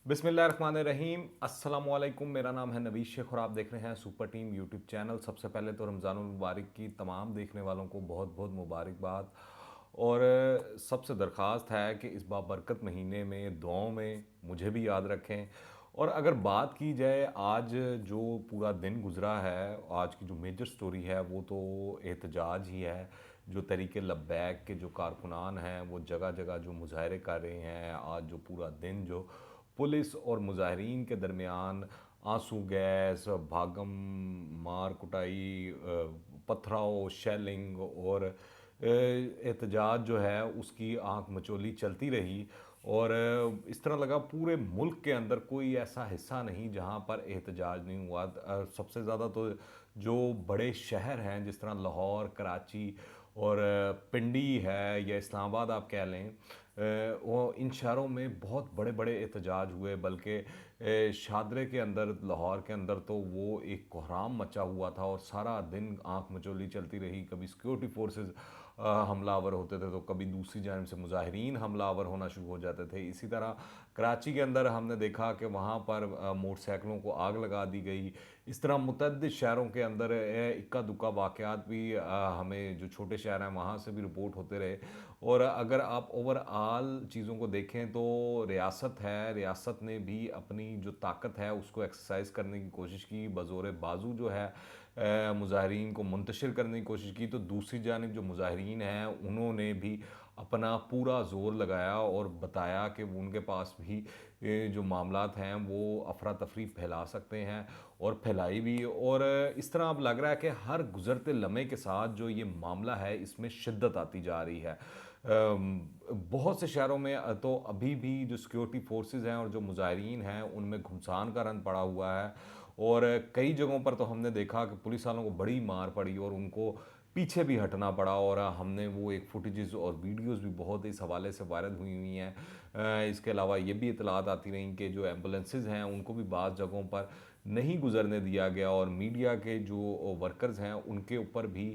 बिस्मिल्लाहिर्रहमानिर्रहीम अस्सलामुअलैकुम। मेरा नाम है नवीश शेख और आप देख रहे हैं सुपर टीम यूट्यूब चैनल। सबसे पहले तो रमज़ानुल मुबारक की तमाम देखने वालों को बहुत बहुत मुबारकबाद। और सबसे दरख्वास्त है कि इस बाबरकत महीने में दुआओं में मुझे भी याद रखें। और अगर बात की जाए आज जो पूरा दिन गुज़रा है, आज की जो मेजर स्टोरी है वो तो एहतजाज ही है। जो तरीके लब्बैक के जो कारकुनान हैं वो जगह जगह जो मुजाहरे कर रहे हैं, आज जो पूरा दिन जो पुलिस और मुजाहरीन के दरमियान आंसू गैस, भागम, मार कुटाई, पथराव, शेलिंग और एहतजाज जो है उसकी आंख मचोली चलती रही। और इस तरह लगा पूरे मुल्क के अंदर कोई ऐसा हिस्सा नहीं जहां पर एहतजाज नहीं हुआ। सबसे ज़्यादा तो जो बड़े शहर हैं जिस तरह लाहौर, कराची और पिंडी है या इस्लामाबाद आप कह लें, वो इन शहरों में बहुत बड़े बड़े एहतजाज हुए। बल्कि शादरे के अंदर, लाहौर के अंदर तो वो एक कोहराम मचा हुआ था और सारा दिन आंख मचोली चलती रही। कभी सिक्योरिटी फोर्सेस हमलावर होते थे तो कभी दूसरी जानब से मुजाहिरीन हमलावर होना शुरू हो जाते थे। इसी तरह कराची के अंदर हमने देखा कि वहाँ पर मोटरसाइकिलों को आग लगा दी गई। इस तरह मुतअद्दिद शहरों के अंदर इक्का दुक्का वाक़यात भी हमें जो छोटे शहर हैं वहाँ से भी रिपोर्ट होते रहे। और अगर आप ओवरऑल चीज़ों को देखें तो रियासत है, रियासत ने भी अपनी जो ताकत है उसको एक्सरसाइज करने की कोशिश की, बज़ोर बाजू जो है मुजाहरीन को मुंतशिर करने की कोशिश की। तो दूसरी जानिब जो मुजाहरीन हैं उन्होंने भी अपना पूरा ज़ोर लगाया और बताया कि वो उनके पास भी जो मामलात हैं वो अफरा तफरी फैला सकते हैं और फैलाई भी। और इस तरह अब लग रहा है कि हर गुज़रते लम्हे के साथ जो ये मामला है इसमें शिद्दत आती जा रही है। बहुत से शहरों में तो अभी भी जो सिक्योरिटी फोर्सेस हैं और जो मुजाहिरीन हैं उनमें घुमसान का रंग पड़ा हुआ है। और कई जगहों पर तो हमने देखा कि पुलिस वालों को बड़ी मार पड़ी और उनको पीछे भी हटना पड़ा। और हमने वो एक फुटेजेस और वीडियोस भी बहुत इस हवाले से वायरल हुई हैं। इसके अलावा ये भी इतलात आती रहीं कि जो एम्बुलेंसेस हैं उनको भी बाज़ जगहों पर नहीं गुजरने दिया गया और मीडिया के जो वर्कर्स हैं उनके ऊपर भी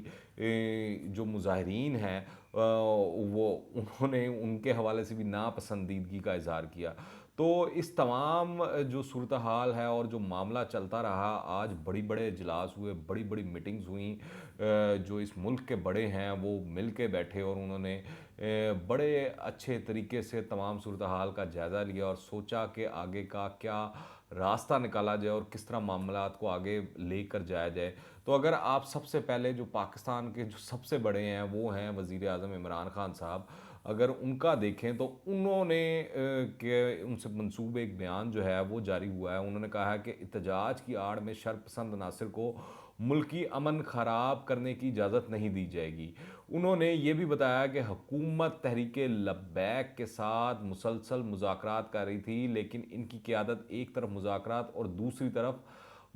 जो मुजाहिरीन हैं वो उन्होंने उनके हवाले से भी नापसंदीदगी का इजहार किया। तो इस तमाम जो सूरत हाल है और जो मामला चलता रहा, आज बड़ी बड़े इजलास हुए, बड़ी बड़ी मीटिंग्स हुई। जो इस मुल्क के बड़े हैं वो मिल के बैठे और उन्होंने बड़े अच्छे तरीके से तमाम सूरत हाल का जायज़ा लिया और सोचा कि आगे का क्या रास्ता निकाला जाए और किस तरह मामलात को आगे लेकर जाया जाए। तो अगर आप सबसे पहले जो पाकिस्तान के जो सबसे बड़े हैं वो हैं वज़ीर आज़म इमरान खान साहब, अगर उनका देखें तो उन्होंने के उनसे मंसूब एक बयान जो है वो जारी हुआ है। उन्होंने कहा है कि एहतजाज की आड़ में शरपसंद अनासर को मुल्की अमन ख़राब करने की इजाज़त नहीं दी जाएगी। उन्होंने ये भी बताया कि हुकूमत तहरीक लब्बैक के साथ मुसलसल मुज़ाकरात कर रही थी, लेकिन इनकी क़यादत एक तरफ मुज़ाकरात और दूसरी तरफ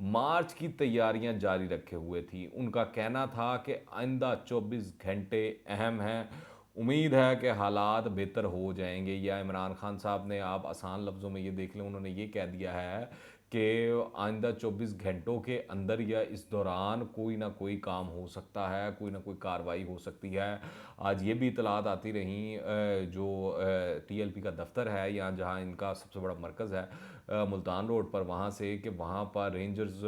मार्च की तैयारियां जारी रखे हुए थी। उनका कहना था कि आइंदा 24 घंटे अहम हैं, उम्मीद है कि हालात बेहतर हो जाएंगे। या इमरान खान साहब ने, आप आसान लफ्ज़ों में ये देख लें, उन्होंने ये कह दिया है कि आइंदा 24 घंटों के अंदर या इस दौरान कोई ना कोई काम हो सकता है, कोई ना कोई कार्रवाई हो सकती है। आज ये भी इतलात आती रहीं जो टीएलपी का दफ्तर है या जहाँ इनका सबसे बड़ा मरकज़ है मुल्तान रोड पर, वहाँ से कि वहाँ पर रेंजर्स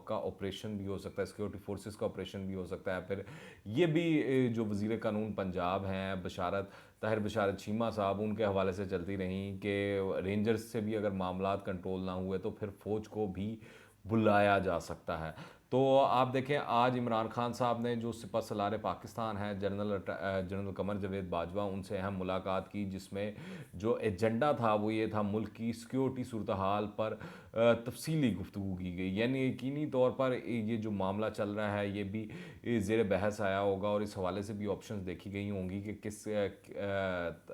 का ऑपरेशन भी हो सकता है, सिक्योरिटी फोर्सेस का ऑपरेशन भी हो सकता है। फिर ये भी जो वज़ीर कानून पंजाब हैं बशारत ताहिर बशारत चीमा साहब, उनके हवाले से चलती रहीं कि रेंजर्स से भी अगर मामलात कंट्रोल ना हुए तो फिर फ़ौज को भी बुलाया जा सकता है। तो आप देखें आज इमरान खान साहब ने जो सिपह सलार पाकिस्तान है जनरल कमर जावेद बाजवा, उनसे अहम मुलाकात की जिसमें जो एजेंडा था वो ये था मुल्क की सिक्योरिटी सूरत हाल पर तफसीली गुफ्तगू की गई। यानी यकीनी तौर पर ये जो मामला चल रहा है ये भी ज़ेर बहस आया होगा और इस हवाले से भी ऑप्शंस देखी गई होंगी कि किस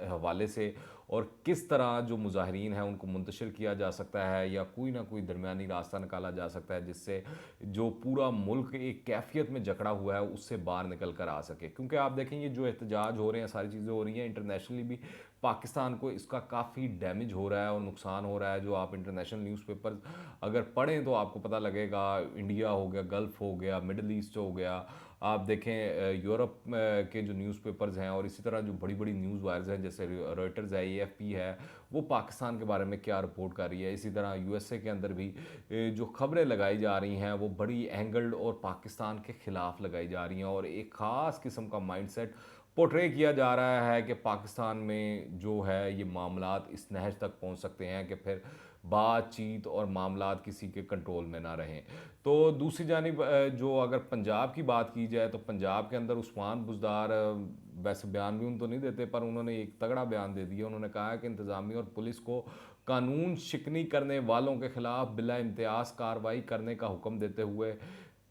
हवाले से और किस तरह जो मुजाहिरीन हैं उनको मुंतशिर किया जा सकता है या कोई ना कोई दरमियानी रास्ता निकाला जा सकता है जिससे जो पूरा मुल्क एक कैफियत में जकड़ा हुआ है उससे बाहर निकल कर आ सके। क्योंकि आप देखेंगे जो एहतजाज हो रहे हैं, सारी चीज़ें हो रही हैं, इंटरनेशनली भी पाकिस्तान को इसका काफ़ी डैमेज हो रहा है और नुकसान हो रहा है। जो आप इंटरनेशनल न्यूज़पेपर अगर पढ़ें तो आपको पता लगेगा, इंडिया हो गया, गल्फ़ हो गया, मिडल ईस्ट हो गया, आप देखें यूरोप के जो न्यूज़पेपर्स हैं और इसी तरह जो बड़ी बड़ी न्यूज़ वायर्स हैं जैसे रॉयटर्स है, एएफपी है, वो पाकिस्तान के बारे में क्या रिपोर्ट कर रही है। इसी तरह यूएसए के अंदर भी जो खबरें लगाई जा रही हैं वो बड़ी एंगल्ड और पाकिस्तान के ख़िलाफ़ लगाई जा रही हैं और एक ख़ास किस्म का माइंडसेट पोर्ट्रे किया जा रहा है कि पाकिस्तान में जो है ये मामलात इस नहज तक पहुंच सकते हैं कि फिर बातचीत और मामलात किसी के कंट्रोल में ना रहें। तो दूसरी जानिब जो अगर पंजाब की बात की जाए तो पंजाब के अंदर उस्मान बुज़दार वैसे बयान भी उन तो नहीं देते पर उन्होंने एक तगड़ा बयान दे दिया। उन्होंने कहा है कि इंतज़ामिया और पुलिस को कानून शिकनी करने वालों के ख़िलाफ़ बिला इम्तियाज़ कार्रवाई करने का हुक्म देते हुए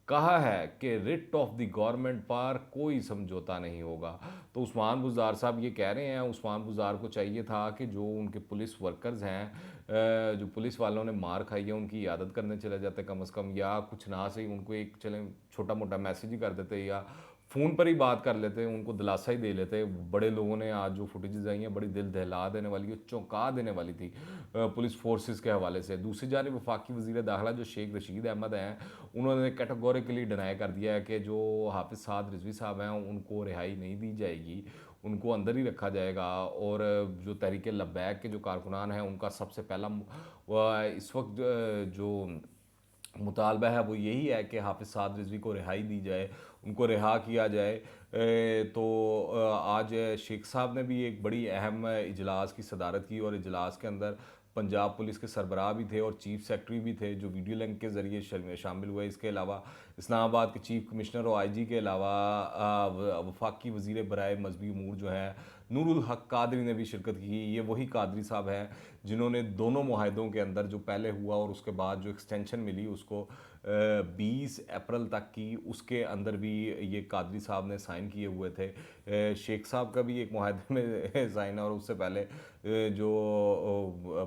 कहा है कि रिट ऑफ द गवर्नमेंट पर कोई समझौता नहीं होगा। तो उस्मान बुज़दार साहब ये कह रहे हैं, उस्मान बुज़दार को चाहिए था कि जो उनके पुलिस वर्कर्स हैं, जो पुलिस वालों ने मार खाई है उनकी इयादत करने चले जाते कम से कम, या कुछ ना सही उनको एक चलें छोटा मोटा मैसेज ही कर देते या फ़ोन पर ही बात कर लेते, उनको दिलासा ही दे लेते। बड़े लोगों ने आज जो फुटेजेस आई हैं बड़ी दिल दहला देने वाली और चौंका देने वाली थी पुलिस फोर्सेस के हवाले से। दूसरी जानिब वफाकी वज़ीर दाखिला जो शेख रशीद अहमद हैं, उन्होंने कैटेगोरिकली डिनाई कर दिया है कि जो हाफिज़ साद रिजवी साहब हैं उनको रिहाई नहीं दी जाएगी, उनको अंदर ही रखा जाएगा। और जो तहरीक लब्बैक के जो कारकुनान हैं उनका सबसे पहला इस वक्त जो मुतालबा है वो यही है कि हाफिज़ साद रिजवी को रिहाई दी जाए, उनको रिहा किया जाए। तो आज शेख साहब ने भी एक बड़ी अहम इजलास की सदारत की और इजलास के अंदर पंजाब पुलिस के सरबराह भी थे और चीफ सेक्रेटरी भी थे जो वीडियो लिंक के ज़रिए शामिल हुए। इसके अलावा इस्लामाबाद के चीफ कमिश्नर और आईजी के अलावा वफाकी वज़ीर बराए मजहबी अमूर जो हैं नूरुल हक कादरी ने भी शिरकत की। ये वही कादरी साहब हैं जिन्होंने दोनों मुआहदों के अंदर जो पहले हुआ और उसके बाद जो एक्सटेंशन मिली उसको 20 अप्रैल तक की, उसके अंदर भी ये कादरी साहब ने साइन किए हुए थे। शेख साहब का भी एक मुआहदे में साइन है और उससे पहले जो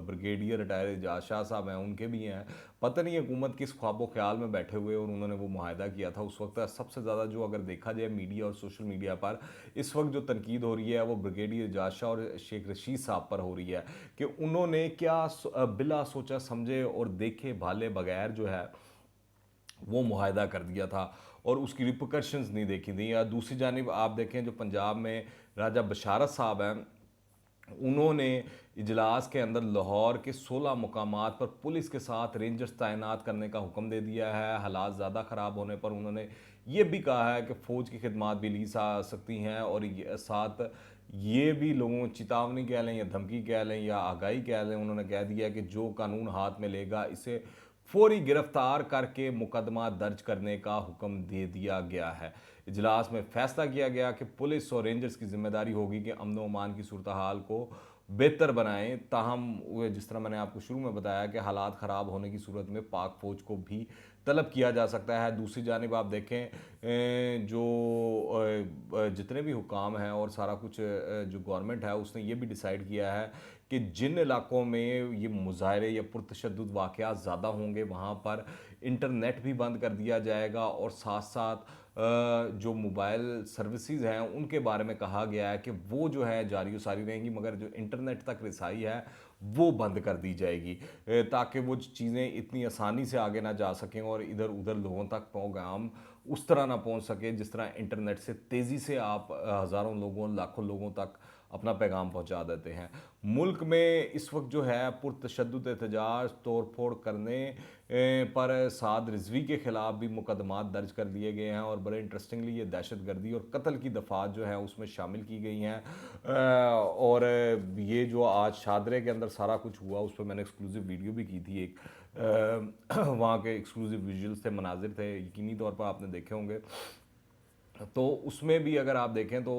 ब्रिगेडियर रिटायर एजाज शाह साहब हैं उनके भी हैं। पता नहीं हुकूमत किस ख्वाबो ख्याल में बैठे हुए और उन्होंने वो मुआहदा किया था उस वक्त। सबसे ज़्यादा जो अगर देखा जाए मीडिया और सोशल मीडिया पर इस वक्त जो तनकीद हो रही है वो ब्रिगेडियर एजाज शाह और शेख रशीद साहब पर हो रही है कि उन्होंने क्या बिला सोचा समझे और देखे भाले बगैर जो है वो मुआहदा कर दिया था और उसकी रिपरकशंस नहीं देखी थी। या दूसरी जानिब आप देखें जो पंजाब में राजा बशारत साहब हैं, उन्होंने इजलास के अंदर लाहौर के 16 मुकामात पर पुलिस के साथ रेंजर्स तैनात करने का हुक्म दे दिया है। हालात ज़्यादा ख़राब होने पर उन्होंने ये भी कहा है कि फ़ौज की खिदमात भी ली जा सकती हैं और साथ ये भी लोगों को चेतावनी कह लें या धमकी कह लें या आगाही कह लें, उन्होंने कह दिया कि जो कानून हाथ में लेगा इसे फौरी गिरफ्तार करके मुकदमा दर्ज करने का हुक्म दे दिया गया है। इजलास में फैसला किया गया कि पुलिस और रेंजर्स की जिम्मेदारी होगी कि अमन अमान की सूरत हाल को बेहतर बनाएं। ताहम जिस तरह मैंने आपको शुरू में बताया कि हालात ख़राब होने की सूरत में पाक फ़ौज को भी तलब किया जा सकता है। दूसरी जानिब आप देखें जो जितने भी हुकाम हैं और सारा कुछ जो गवर्नमेंट है उसने ये भी डिसाइड किया है कि जिन इलाकों में ये मुजाहरे या पुरतशद्दुद वाक़यात ज़्यादा होंगे वहाँ पर इंटरनेट भी बंद कर दिया जाएगा और साथ साथ जो मोबाइल सर्विसेज हैं उनके बारे में कहा गया है कि वो जो है जारी व सारी रहेंगी मगर जो इंटरनेट तक रसाई है वो बंद कर दी जाएगी ताकि वो चीज़ें इतनी आसानी से आगे ना जा सकें और इधर उधर लोगों तक पैगाम उस तरह ना पहुंच सके जिस तरह इंटरनेट से तेज़ी से आप हज़ारों लोगों लाखों लोगों तक अपना पैगाम पहुंचा देते हैं। मुल्क में इस वक्त जो है पुरतशद्दुद एहतजाज तोड़ फोड़ करने पर साद रिजवी के ख़िलाफ़ भी मुकदमात दर्ज कर लिए गए हैं और बड़े इंटरेस्टिंगली ये दहशत गर्दी और कत्ल की दफ़ात जो है उसमें शामिल की गई हैं। और ये जो आज शादरे के अंदर सारा कुछ हुआ उस पर मैंने एक्सक्लूसिव वीडियो भी की थी एक वहाँ के एक्सक्लूसिव विजुअल्स थे, मनाजिर थे, यकीनी तौर पर आपने देखे होंगे। तो उसमें भी अगर आप देखें तो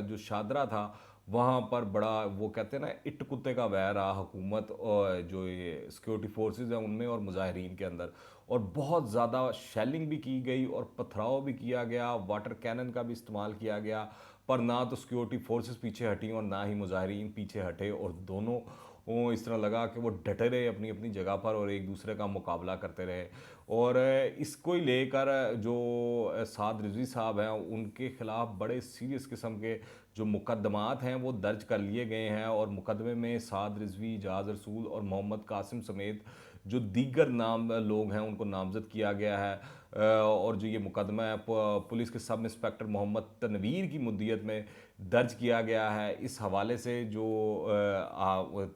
जो शादरा था वहाँ पर बड़ा वो कहते हैं ना इट कुत्ते का वैर रहा हुकूमत और जो ये सिक्योरिटी फोर्सेस हैं उनमें और मुजाहिरीन के अंदर, और बहुत ज़्यादा शेलिंग भी की गई और पथराव भी किया गया, वाटर कैनन का भी इस्तेमाल किया गया। पर ना तो सिक्योरिटी फोर्सेस पीछे हटी और ना ही मुजाहिरीन पीछे हटे और दोनों वो इस तरह लगा कि वो डटे रहे अपनी अपनी जगह पर और एक दूसरे का मुकाबला करते रहे। और इसको ही लेकर जो साद रिजवी साहब हैं उनके ख़िलाफ़ बड़े सीरियस किस्म के जो मुकदमात हैं वो दर्ज कर लिए गए हैं और मुकदमे में साद रिजवी, इजाज़ रसूल और मोहम्मद कासिम समेत जो दीगर नाम लोग हैं उनको नामज़द किया गया है। और जो ये मुकदमा है पुलिस के सब इंस्पेक्टर मोहम्मद तनवीर की मुद्दियत में दर्ज किया गया है। इस हवाले से जो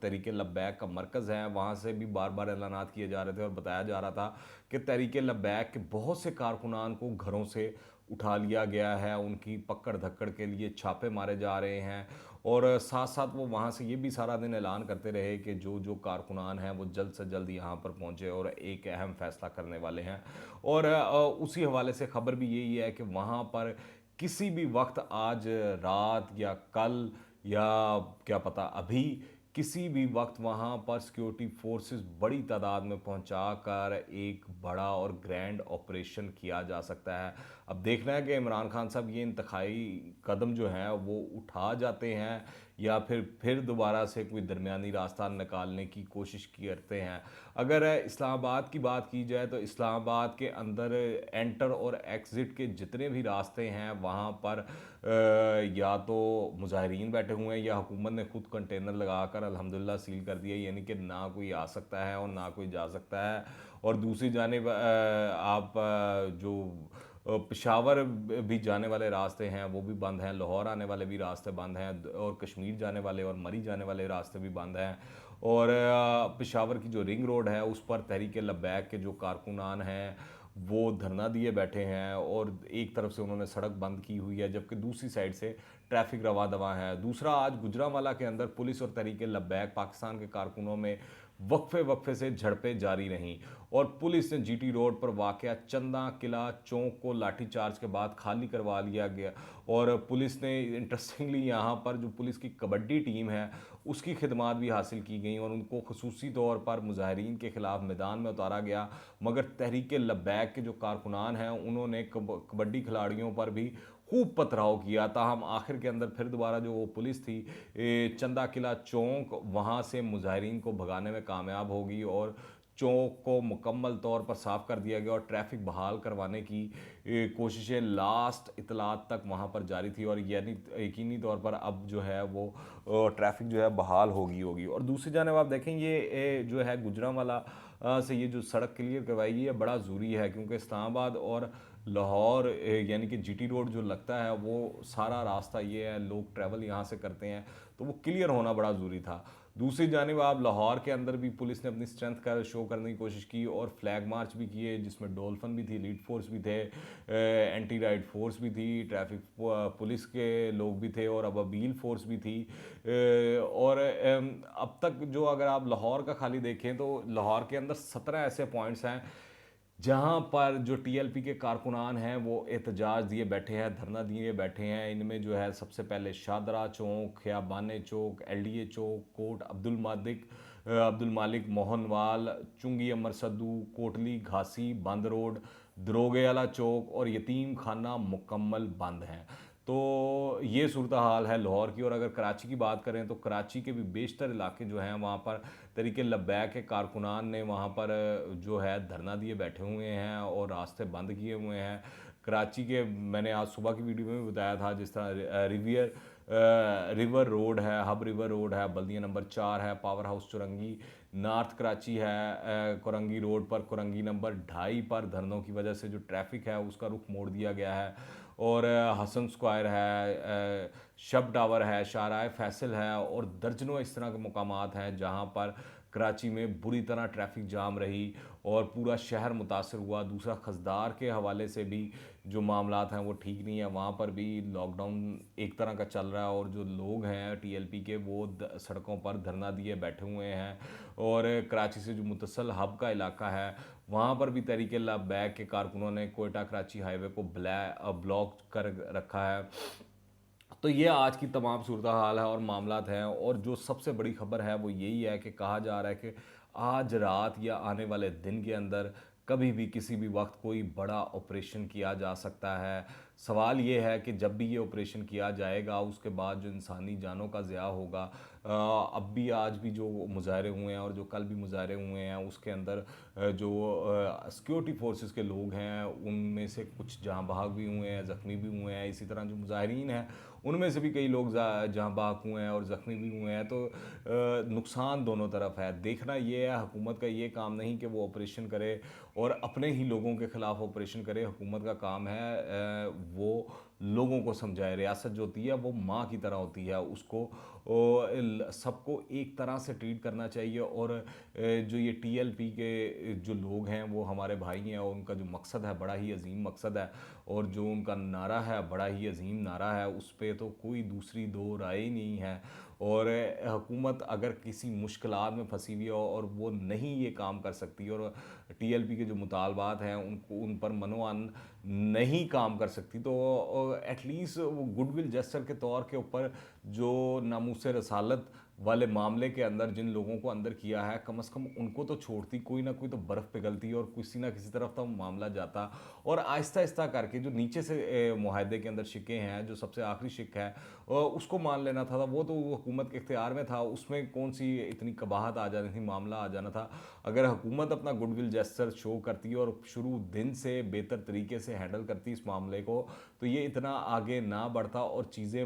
तहरीक लब्बैक का मरकज़ है वहाँ से भी बार बार ऐलानात किए जा रहे थे और बताया जा रहा था कि तहरीक लब्बैक के बहुत से कारकुनान को घरों से उठा लिया गया है, उनकी पकड़ धक्कड़ के लिए छापे मारे जा रहे हैं। और साथ साथ वो वहाँ से ये भी सारा दिन ऐलान करते रहे कि जो जो कारकुनान हैं वो जल्द से जल्द यहाँ पर पहुँचे और एक अहम फैसला करने वाले हैं। और उसी हवाले से ख़बर भी यही है कि वहाँ पर किसी भी वक्त आज रात या कल या क्या पता अभी किसी भी वक्त वहाँ पर सिक्योरिटी फोर्सेस बड़ी तादाद में पहुँचा कर एक बड़ा और ग्रैंड ऑपरेशन किया जा सकता है। अब देखना है कि इमरान खान साहब ये इंतखाई कदम जो हैं वो उठा जाते हैं या फिर दोबारा से कोई दरमियानी रास्ता निकालने की कोशिश करते हैं। अगर इस्लामाबाद की बात की जाए तो इस्लामाबाद के अंदर एंटर और एग्ज़िट के जितने भी रास्ते हैं वहाँ पर या तो मुजाहिरीन बैठे हुए हैं या हुकूमत ने खुद कंटेनर लगाकर अल्हम्दुलिल्लाह सील कर दिया, यानी कि ना कोई आ सकता है और ना कोई जा सकता है। और दूसरी जानिब आप जो पेशावर भी जाने वाले रास्ते हैं वो भी बंद हैं, लाहौर आने वाले भी रास्ते बंद हैं और कश्मीर जाने वाले और मरी जाने वाले रास्ते भी बंद हैं। और पेशावर की जो रिंग रोड है उस पर तहरीक लब्बैक के जो कारकुनान हैं वो धरना दिए बैठे हैं और एक तरफ से उन्होंने सड़क बंद की हुई है जबकि दूसरी साइड से ट्रैफिक रवा दवा है। दूसरा, आज गुजरांवाला के अंदर पुलिस और तहरीक लब्बैक पाकिस्तान के कारकुनों में वक्फे वक्फे से झड़पें जारी रहीं और पुलिस ने जीटी रोड पर वाक़या चंदा किला चौक को लाठीचार्ज के बाद खाली करवा लिया गया। और पुलिस ने इंटरेस्टिंगली यहाँ पर जो पुलिस की कबड्डी टीम है उसकी खिदमात भी हासिल की गई और उनको खसूसी तौर पर मुजाहिरीन के ख़िलाफ़ मैदान में उतारा गया। मगर तहरीक लब्बैक के जो कारकुनान हैं उन्होंने कबड्डी खिलाड़ियों पर भी खूब पथराव किया। ताहम आखिर के अंदर फिर दोबारा जो वो पुलिस थी चंदा किला चौक वहाँ से मुजाहिरीन को भगाने में कामयाब होगी और चौक को मुकम्मल तौर पर साफ़ कर दिया गया और ट्रैफिक बहाल करवाने की कोशिशें लास्ट इतलात तक वहाँ पर जारी थी और यानी यकीनी तौर पर अब जो है वो ट्रैफिक जो है बहाल होगी। और दूसरी जानब आप देखें ये जो है गुजरांवाला से ये जो सड़क क्लियर करवाई गई है बड़ा ज़रूरी है क्योंकि इस्लामाबाद और लाहौर यानी कि जीटी रोड जो लगता है वो सारा रास्ता ये है, लोग ट्रैवल यहाँ से करते हैं तो वो क्लियर होना बड़ा ज़रूरी था। दूसरी जानिब आप लाहौर के अंदर भी पुलिस ने अपनी स्ट्रेंथ का शो करने की कोशिश की और फ्लैग मार्च भी किए जिसमें डॉल्फिन भी थी, लीड फोर्स भी थे, एंटी राइड फोर्स भी थी, ट्रैफिक पुलिस के लोग भी थे और अबाबील फोर्स भी थी। और अब तक जो अगर आप लाहौर का खाली देखें तो लाहौर के अंदर 17 ऐसे पॉइंट्स हैं जहाँ पर जो टीएलपी के कारकुनान हैं वो एहतजाज दिए बैठे हैं, धरना दिए बैठे हैं। इनमें जो है सबसे पहले शादरा चौक, खियाबान चौक, एलडीए चौक, कोट अब्दुल मालिक मोहनवाल, चुंगी अमर सद्दू, कोटली घासी बंद रोड, दरोगे वाला चौक और यतीम खाना मुकम्मल बंद हैं। तो ये सूरत हाल है लाहौर की। और अगर कराची की बात करें तो कराची के भी बेशतर इलाके जो हैं वहाँ पर तरीके लब्बैक के कारकुनान ने वहाँ पर जो है धरना दिए बैठे हुए हैं और रास्ते बंद किए हुए हैं। कराची के मैंने आज सुबह की वीडियो में भी बताया था जिस तरह रिवर रोड है, हब रिवर रोड है, बल्दिया नंबर 4 है, power house Chowrangi, north Karachi है, कोरंगी रोड पर कोरंगी नंबर 2.5 पर धरनों की वजह से जो ट्रैफिक है उसका रुख मोड़ दिया गया है। और हसन स्क्वायर है, शब टावर है, शाहराह फैसल है और दर्जनों इस तरह के मकामात हैं जहाँ पर कराची में बुरी तरह ट्रैफिक जाम रही और पूरा शहर मुतासर हुआ। दूसरा, खजदार के हवाले से भी जो मामलात हैं वो ठीक नहीं है, वहाँ पर भी लॉकडाउन एक तरह का चल रहा है और जो लोग हैं टीएलपी के वो सड़कों पर धरना दिए बैठे हुए हैं। और कराची से जो मुतसल हब का इलाका है वहाँ पर भी तहरीक लब्बैक के कारकुनों ने कोयटा कराची हाईवे को ब्लॉक कर रखा है। तो ये आज की तमाम सूरत हाल है और मामलात हैं। और जो सबसे बड़ी खबर है वो यही है कि कहा जा रहा है कि आज रात या आने वाले दिन के अंदर कभी भी किसी भी वक्त कोई बड़ा ऑपरेशन किया जा सकता है। सवाल ये है कि जब भी ये ऑपरेशन किया जाएगा उसके बाद जो इंसानी जानों का ज़िया होगा, अब भी आज भी जो मुजाहरे हुए हैं और जो कल भी मुजाहरे हुए हैं उसके अंदर जो सिक्योरिटी फोर्सेस के लोग हैं उनमें से कुछ जहाँ बहक भी हुए हैं, ज़ख्मी भी हुए हैं। इसी तरह जो मुजाहिरीन हैं उनमें से भी कई लोग जहाँ बाक हुए हैं और ज़ख्मी भी हुए हैं। तो नुकसान दोनों तरफ है। देखना ये है, हुकूमत का ये काम नहीं कि वो ऑपरेशन करे और अपने ही लोगों के ख़िलाफ़ ऑपरेशन करे। हुकूमत का काम है वो लोगों को समझाए। रियासत जो होती है वो माँ की तरह होती है, उसको सबको एक तरह से ट्रीट करना चाहिए। और जो ये टीएलपी के जो लोग हैं वो हमारे भाई हैं और उनका जो मकसद है बड़ा ही अजीम मकसद है, और जो उनका नारा है बड़ा ही अजीम नारा है, उस पर तो कोई दूसरी दो राय ही नहीं है। और हुकूमत अगर किसी मुश्किलात में फंसी हुई हो और वो नहीं ये काम कर सकती और टीएलपी के जो मुतालबात हैं उनको उन पर मनोअन नहीं काम कर सकती, तो एटलीस्ट वो गुडविल जेस्चर के तौर के ऊपर जो नामूस रसालत वाले मामले के अंदर जिन लोगों को अंदर किया है, कम से कम उनको तो छोड़ती, कोई ना कोई तो बर्फ़ पिघलती और किसी ना किसी तरफ तो मामला जाता। और आहिस्ता आहिस्ता करके जो नीचे से मुआहदे के अंदर शिक्के हैं, जो सबसे आखिरी शिक है उसको मान लेना था, वो तो हुकूमत के इख्तियार में था, उसमें कौन सी इतनी कबाहत आ जानी थी, मामला आ जाना था। अगर हुकूमत अपना गुडविल जेस्चर शो करती और शुरू दिन से बेहतर तरीके से हैंडल करती इस मामले को, तो ये इतना आगे ना बढ़ता और चीज़ें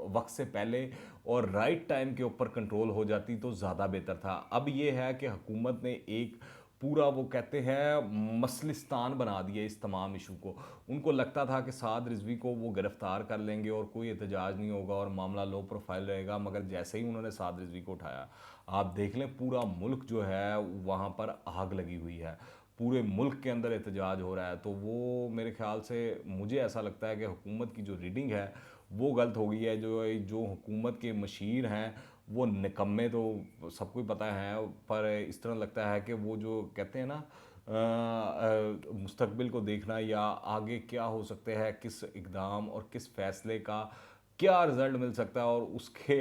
वक्त से पहले और राइट टाइम के ऊपर कंट्रोल हो जाती तो ज़्यादा बेहतर था। अब ये है कि हुकूमत ने एक पूरा वो कहते हैं मसलिस्तान बना दिया इस तमाम इशू को। उनको लगता था कि साद रिजवी को वो गिरफ़्तार कर लेंगे और कोई एहतजाज नहीं होगा और मामला लो प्रोफाइल रहेगा, मगर जैसे ही उन्होंने साद रिजवी को उठाया, आप देख लें पूरा मुल्क जो है वहाँ पर आग लगी हुई है, पूरे मुल्क के अंदर एहतजाज हो रहा है। तो वो मेरे ख्याल से मुझे ऐसा लगता है कि हुकूमत की जो रीडिंग है वो गलत हो गई है। जो जो हुकूमत के मशीर हैं वो निकम्मे तो सबको ही पता है, पर इस तरह लगता है कि वो जो कहते हैं ना मुस्तकबिल को देखना या आगे क्या हो सकते हैं, किस इकदाम और किस फैसले का क्या रिज़ल्ट मिल सकता है और उसके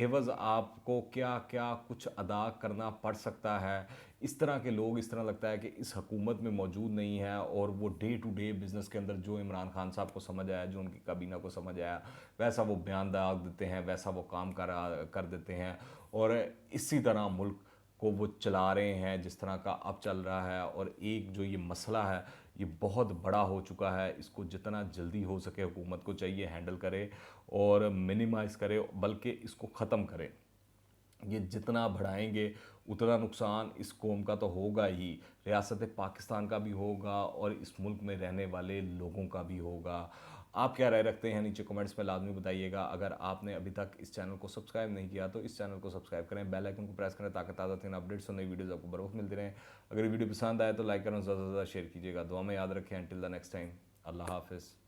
एवज़ आपको क्या क्या कुछ अदा करना पड़ सकता है, इस तरह के लोग, इस तरह लगता है कि इस हुकूमत में मौजूद नहीं है। और वो डे टू डे बिज़नेस के अंदर जो इमरान खान साहब को समझ आया, जो उनकी काबीना को समझ आया, वैसा वो बयान दाग देते हैं, वैसा वो काम कर देते हैं और इसी तरह मुल्क को वो चला रहे हैं जिस तरह का अब चल रहा है। और एक जो ये मसला है ये बहुत बड़ा हो चुका है, इसको जितना जल्दी हो सके हुकूमत को चाहिए हैंडल करे और मिनिमाइज़ करे, बल्कि इसको ख़त्म करे। ये जितना बढ़ाएंगे उतना नुकसान इस कौम का तो होगा ही, रियासत पाकिस्तान का भी होगा और इस मुल्क में रहने वाले लोगों का भी होगा। आप क्या राय रखते हैं नीचे कमेंट्स में लाजमी बताइएगा। अगर आपने अभी तक इस चैनल को सब्सक्राइब नहीं किया तो इस चैनल को सब्सक्राइब करें, बेल आइकन को प्रेस करें ताकि ताज़ा तीन अपडेट्स और नई वीडियोज़ आपको बर वक्त मिलती रहें। अगर वीडियो पसंद आए तो लाइक करें, ज़्यादा से ज़्यादा शेयर कीजिएगा। दुआ में याद रखें। अंटिल द नेक्स्ट टाइम, अल्लाह हाफिज़।